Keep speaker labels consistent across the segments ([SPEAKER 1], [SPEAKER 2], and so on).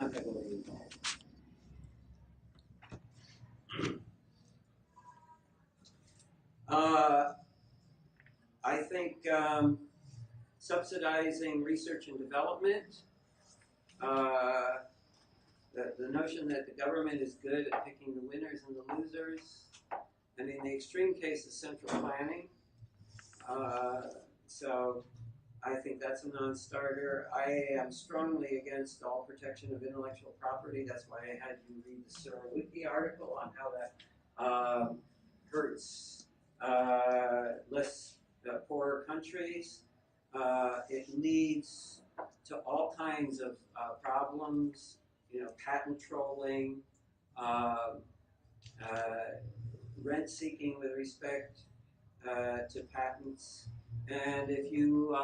[SPEAKER 1] unfavorably involved. I think subsidizing research and development, uh, the notion that the government is good at picking the winners and the losers. I mean, the extreme case is central planning. So I think that's a non-starter. I am strongly against all protection of intellectual property. That's why I had you read the Surowiecki article on how that hurts less poorer countries. It leads to all kinds of problems, patent trolling, uh, uh, rent seeking with respect to patents. And if you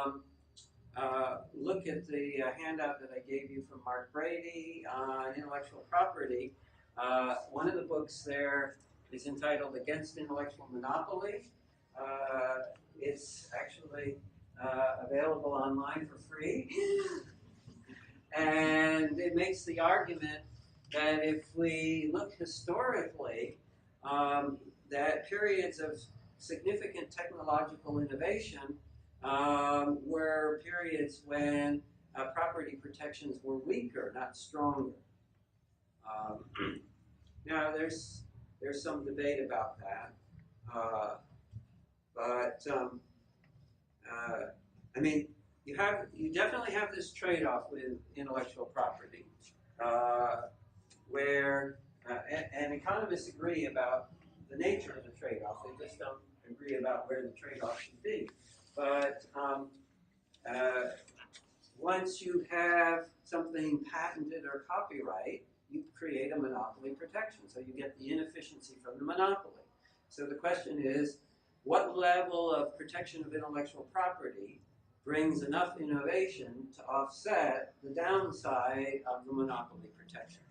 [SPEAKER 1] look at the handout that I gave you from Mark Brady on intellectual property, one of the books there is entitled Against Intellectual Monopoly. It's actually available online for free. And it makes the argument that if we look historically, that periods of significant technological innovation were periods when property protections were weaker, not stronger. Um, Now, there's some debate about that, uh, but I mean, you definitely have this trade-off with intellectual property, where and economists agree about the nature of the trade-off. They just don't agree about where the trade-off should be. But uh, once you have something patented or copyright, you create a monopoly protection. So you get the inefficiency from the monopoly. So the question is, what level of protection of intellectual property brings enough innovation to offset the downside of the monopoly protection?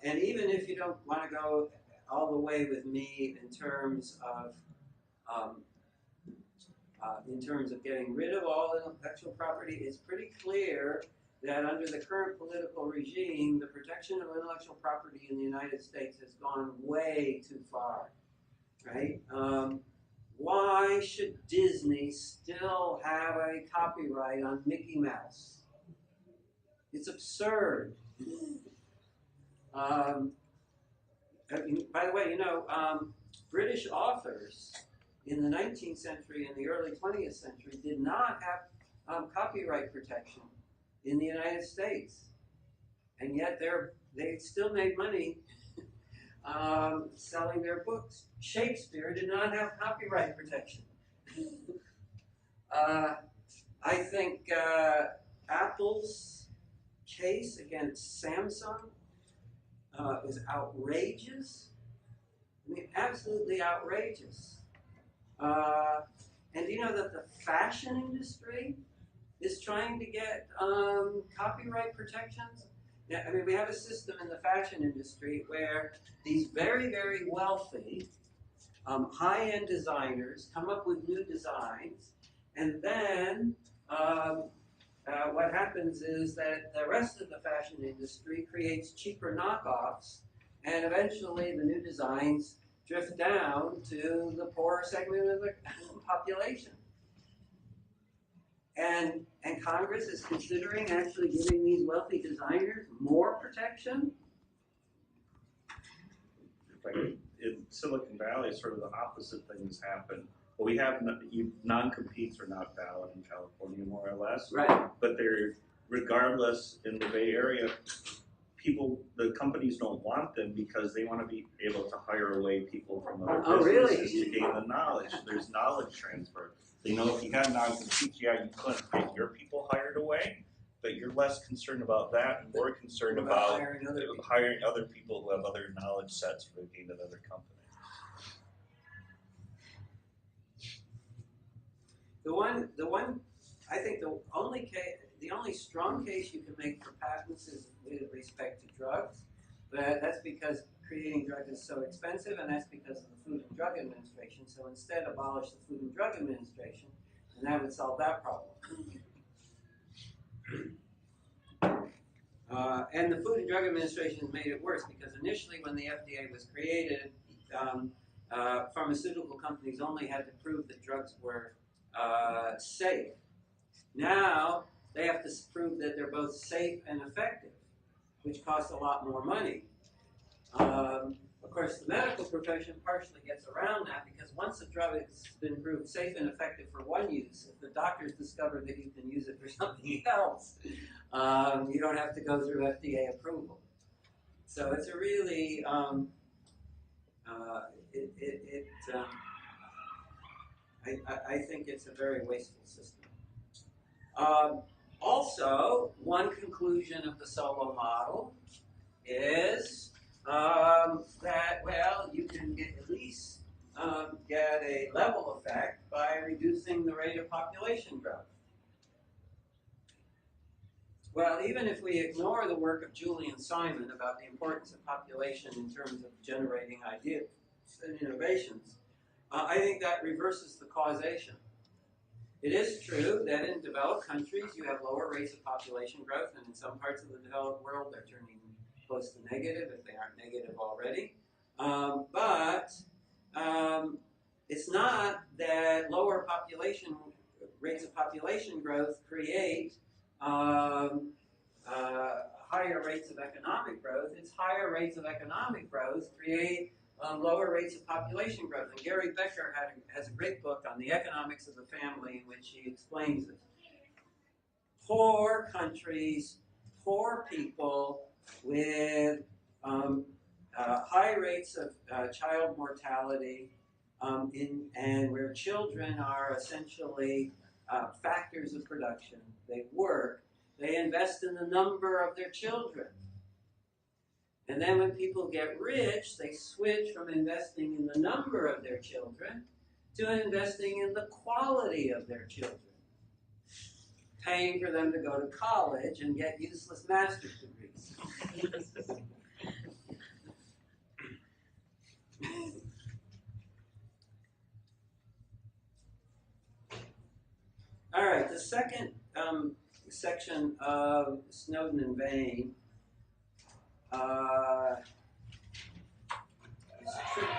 [SPEAKER 1] And even if you don't want to go all the way with me in terms of getting rid of all intellectual property, it's pretty clear that under the current political regime, the protection of intellectual property in the United States has gone way too far, right? Why should Disney still have a copyright on Mickey Mouse? It's absurd. By the way, British authors in the 19th century and the early 20th century did not have copyright protection in the United States, and yet they still made money selling their books. Shakespeare did not have copyright protection. I think Apple's case against Samsung is outrageous. I mean, absolutely outrageous. And do you know that the fashion industry is trying to get copyright protections? Yeah, I mean, we have a system in the fashion industry where these very, very wealthy, high-end designers come up with new designs, and then what happens is that the rest of the fashion industry creates cheaper knockoffs, and eventually the new designs drift down to the poorer segment of the population. And Congress is considering actually giving these wealthy designers more protection.
[SPEAKER 2] Like in Silicon Valley, sort of the opposite things happen. Well, we have non-competes are not valid in California, more or less.
[SPEAKER 1] Right.
[SPEAKER 2] But they're, regardless, in the Bay Area, the companies don't want them because they want to be able to hire away people from other businesses to gain the knowledge. There's knowledge transfer. They know if you had non-competes, yeah, you couldn't get your people hired away, but you're less concerned about that and more concerned about hiring other people who have other knowledge sets for the gain of other companies.
[SPEAKER 1] I think the only strong case you can make for patents is with respect to drugs, but that's because creating drugs is so expensive, and that's because of the Food and Drug Administration. So instead, abolish the Food and Drug Administration, and that would solve that problem. And the Food and Drug Administration made it worse because initially when the FDA was created, pharmaceutical companies only had to prove that drugs were safe. Now they have to prove that they're both safe and effective, which costs a lot more money. Of course, the medical profession partially gets around that because once a drug has been proved safe and effective for one use, if the doctors discover that you can use it for something else, you don't have to go through FDA approval. So it's a really, I think it's a very wasteful system. Also, one conclusion of the Solow model is that, well, you can at least get a level effect by reducing the rate of population growth. Well, even if we ignore the work of Julian Simon about the importance of population in terms of generating ideas and innovations, I think that reverses the causation. It is true that in developed countries you have lower rates of population growth, and in some parts of the developed world they're turning close to negative if they aren't negative already. But it's not that lower rates of population growth create higher rates of economic growth. It's higher rates of economic growth create lower rates of population growth. And Gary Becker has a great book on the economics of the family in which he explains this. Poor countries, poor people with high rates of child mortality and where children are essentially factors of production. They work. They invest in the number of their children. And then when people get rich, they switch from investing in the number of their children to investing in the quality of their children. Paying for them to go to college and get useless master's degrees. All right, the second section of Snowden and Bain is tricky.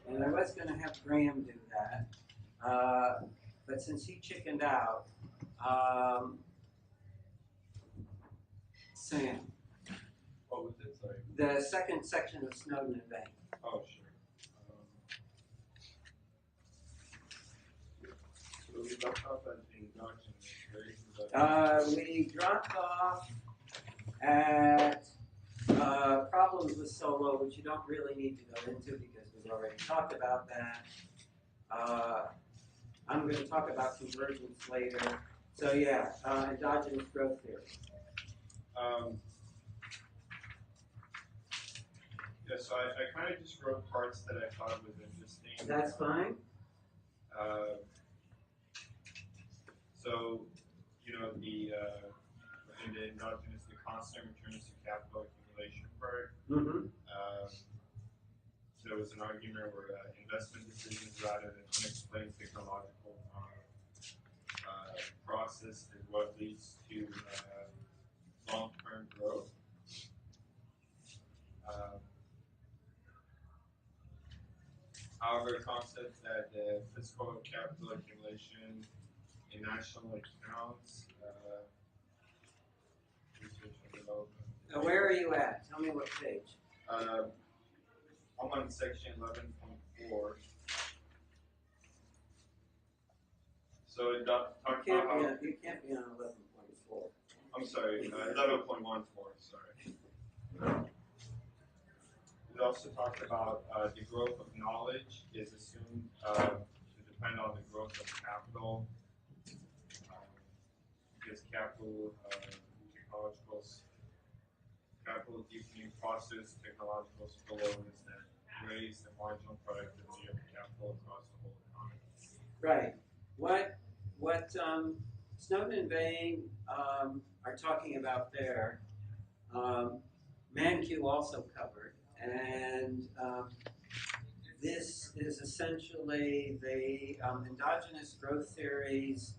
[SPEAKER 1] And I was going to have Graham do that, but since he chickened out, Sam.
[SPEAKER 3] What was it? Sorry.
[SPEAKER 1] The second section of Snowden and Bain.
[SPEAKER 3] Oh, sure. So we left off at the endogenous, right?
[SPEAKER 1] We dropped off at problems with Solow, which you don't really need to go into because we've already talked about that. I'm going to talk about convergence later. So yeah, endogenous growth theory.
[SPEAKER 3] Yeah, so I kind of just wrote parts that I thought was interesting.
[SPEAKER 1] That's fine.
[SPEAKER 3] So, you know, in the endogenous, the constant returns to capital accumulation part.
[SPEAKER 1] Mm-hmm.
[SPEAKER 3] There was an argument where investment decisions rather than unexplained technological process is what leads to long-term growth. However, concepts that fiscal capital accumulation in national accounts, research and development.
[SPEAKER 1] Where are you at? Tell me what page.
[SPEAKER 3] I'm on section 11.4. So it talks about how.
[SPEAKER 1] You can't be on 11.4.
[SPEAKER 3] I'm sorry, 11.14. Sorry. It also talked about the growth of knowledge is assumed to depend on the growth of capital. Because capital deepening process, technological spillovers that raise the marginal productivity of capital across the whole economy.
[SPEAKER 1] Right. What Snowden and Bain are talking about there, Mankiw also covered. And this is essentially the endogenous growth theories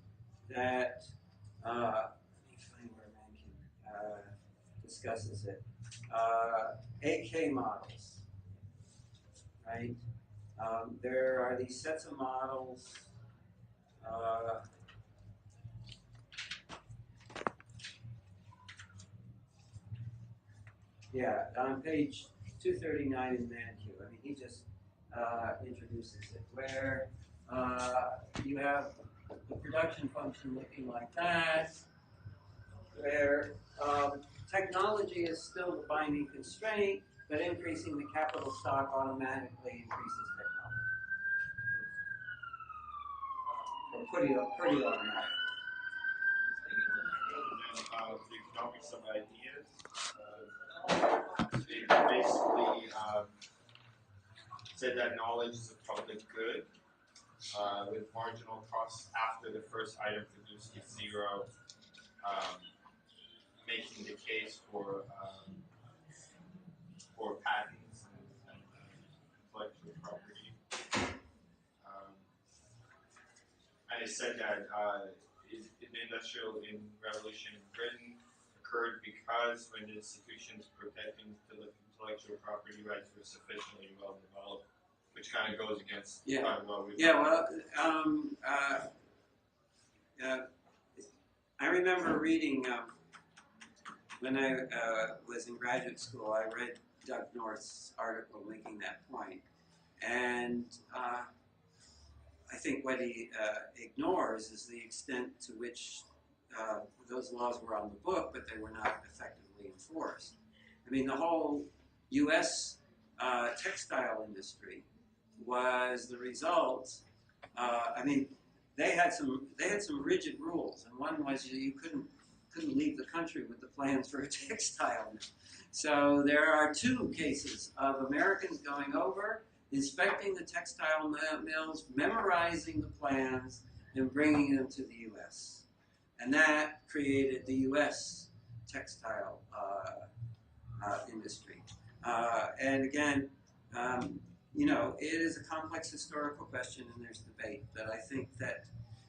[SPEAKER 1] that, let me find where Mankiw, discusses it. AK models, right? There are these sets of models. Yeah, on page 239 in Mankiw, I mean, he just introduces it, where you have the production function looking like that, where technology is still the binding constraint, but increasing the capital stock automatically increases technology. Or pretty automatic.
[SPEAKER 3] The economics of ideas. They basically said that knowledge is a public good, with marginal costs after the first item produced is zero, making the case for patents and intellectual property. And it said that the industrial revolution in Britain occurred because when the institutions protecting intellectual property rights were sufficiently well developed, which kind of goes against what we've done.
[SPEAKER 1] I remember reading when I was in graduate school. I read Doug North's article making that point, and I think what he ignores is the extent to which those laws were on the book, but they were not effectively enforced. I mean, the whole U.S. Textile industry was the result. I mean, they had some rigid rules, and one was you couldn't leave the country with the plans for a textile mill. So there are 2 cases of Americans going over, inspecting the textile mills, memorizing the plans, and bringing them to the U.S. And that created the U.S. textile industry. And again, it is a complex historical question, and there's debate. But I think that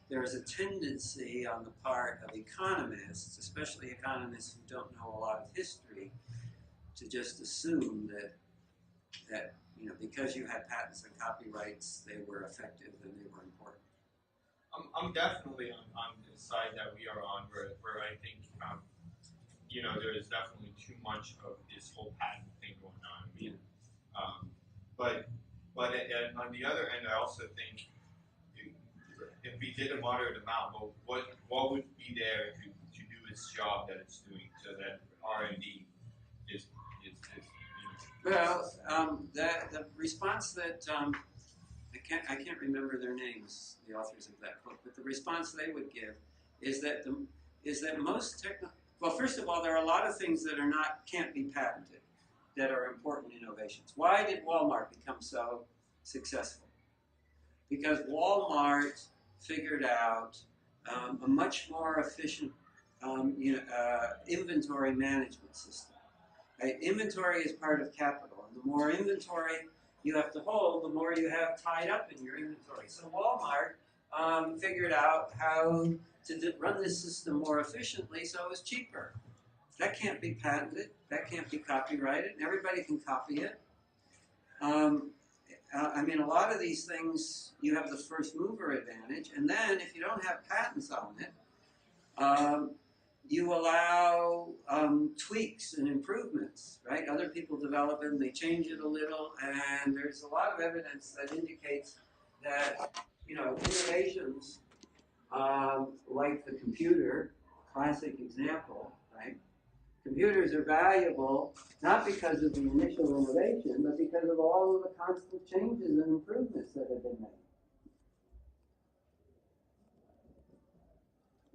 [SPEAKER 1] there is a tendency on the part of economists, especially economists who don't know a lot of history, to just assume that because you had patents and copyrights, they were effective and they were important.
[SPEAKER 3] I'm definitely on the side that we are on, where I think there is definitely too much of this whole patent thing going on. I mean, but on the other end, I also think if we did a moderate amount, what would be there to do its job that it's doing, so that R&D is
[SPEAKER 1] Well, the response that I can't remember their names, the authors of that book, but the response they would give is that most well, first of all, there are a lot of things that can't be patented that are important innovations. Why did Walmart become so successful? Because Walmart figured out a much more efficient inventory management system. Right? Inventory is part of capital, and the more inventory you have to hold, the more you have tied up in your inventory. So Walmart figured out how to run this system more efficiently, so it was cheaper. That can't be patented, that can't be copyrighted, and everybody can copy it. I mean, a lot of these things, you have the first mover advantage, and then if you don't have patents on it, you allow tweaks and improvements, right? Other people develop it and they change it a little, and there's a lot of evidence that indicates that, innovations like the computer, classic example, right? Computers are valuable not because of the initial innovation, but because of all of the constant changes and improvements that have been made.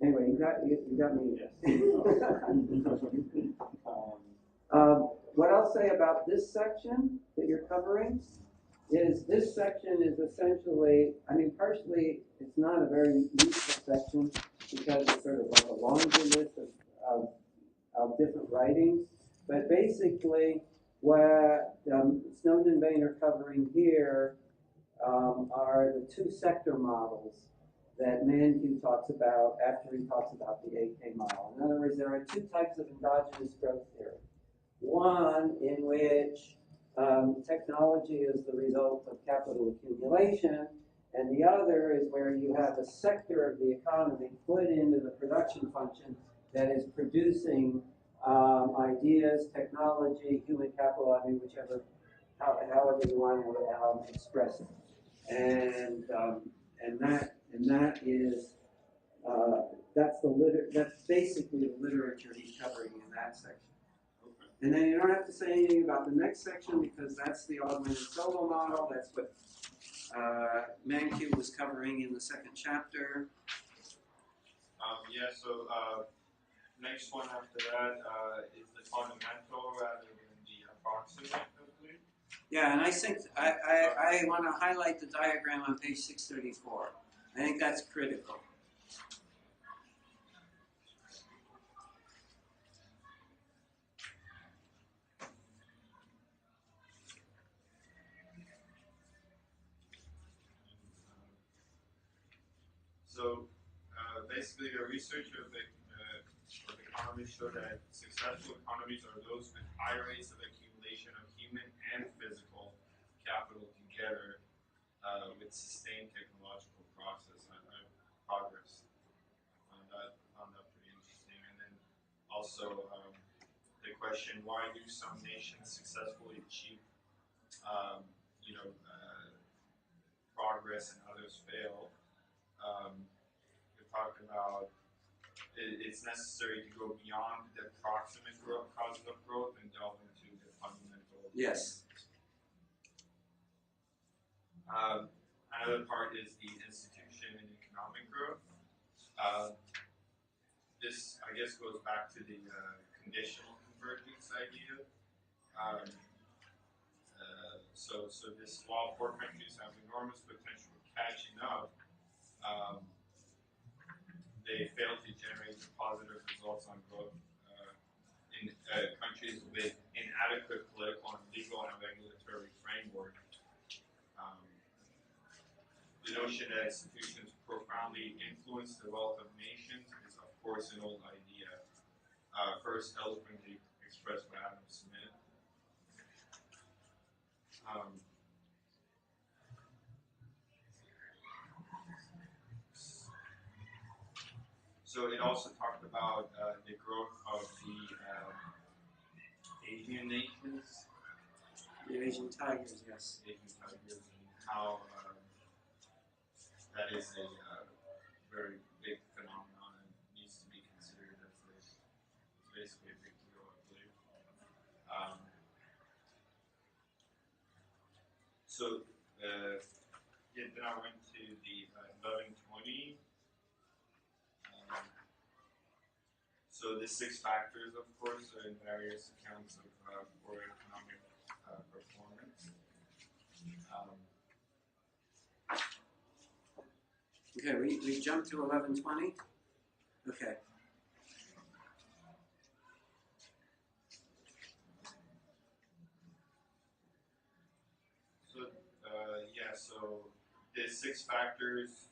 [SPEAKER 1] Anyway, you got me. What I'll say about this section that you're covering is this section is essentially, partially it's not a very useful section because it's sort of like a laundry list of different writings. But basically, what Snowden and Bain are covering here are the 2 sector models that Mankiw talks about after he talks about the AK model. In other words, there are two types of endogenous growth theory. One in which technology is the result of capital accumulation, and the other is where you have a sector of the economy put into the production function that is producing ideas, technology, human capital, I mean, however you want to express it. And that is that's basically the literature he's covering in that section. And then you don't have to say anything about the next section because that's the augmented solo model. That's what Mankiw was covering in the second chapter.
[SPEAKER 3] Next one after that is the fundamental rather than the approximate, I believe.
[SPEAKER 1] Yeah, and I think I want to highlight the diagram on page 634. I think that's critical.
[SPEAKER 3] So basically, the research of economists show that successful economies are those with high rates of accumulation of human and physical capital together with sustained technological progress. I found that pretty interesting. And then also the question: why do some nations successfully achieve, progress and others fail? We talked about it's necessary to go beyond the proximate causes of growth and delve into the fundamental.
[SPEAKER 1] Yes.
[SPEAKER 3] Another part is the institution and economic growth. This, I guess, goes back to the conditional convergence idea. So this, while poor countries have enormous potential for catching up, they fail to generate positive results on growth in countries with inadequate political and legal and regulatory framework. The notion that institutions profoundly influence the wealth of nations is, of course, an old idea. First eloquently expressed by Adam Smith. So it also talked about the growth of the Asian nations.
[SPEAKER 1] The Asian tigers, yes.
[SPEAKER 3] Asian tigers, and how that is a very big phenomenon and needs to be considered as basically a big deal, I believe. Then I went to the 1120. So the 6 factors, of course, are in various accounts of poor economic performance.
[SPEAKER 1] Okay, we jumped to 1120. Okay.
[SPEAKER 3] So the 6 factors.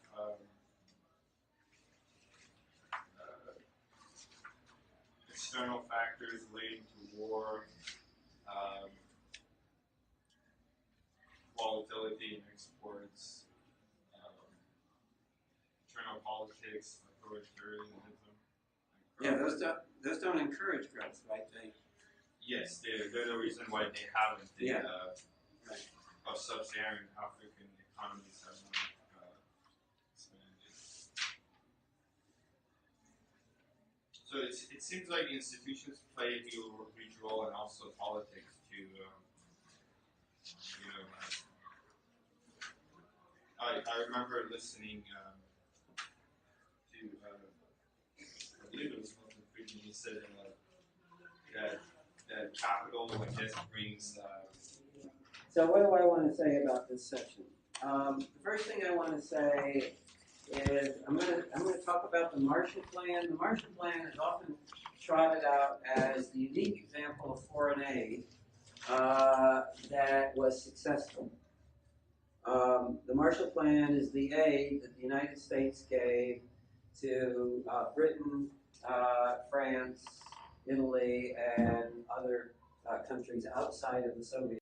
[SPEAKER 3] External factors relating to war, volatility in exports, internal politics, authoritarianism.
[SPEAKER 1] Yeah, those don't encourage growth, right?
[SPEAKER 3] Yes, they're the reason why they haven't.
[SPEAKER 1] Right.
[SPEAKER 3] Of sub-Saharan African economies have not expanded. So it seems like institutions play a huge role, and also politics to, I remember listening to, I believe it was Milton Friedman. He said that capital, I guess, brings.
[SPEAKER 1] So what do I want to say about this section? The first thing I want to say is I'm going to talk about the Marshall Plan. The Marshall Plan is often trotted out as the unique example of foreign aid that was successful. The Marshall Plan is the aid that the United States gave to Britain, France, Italy, and other countries outside of the Soviet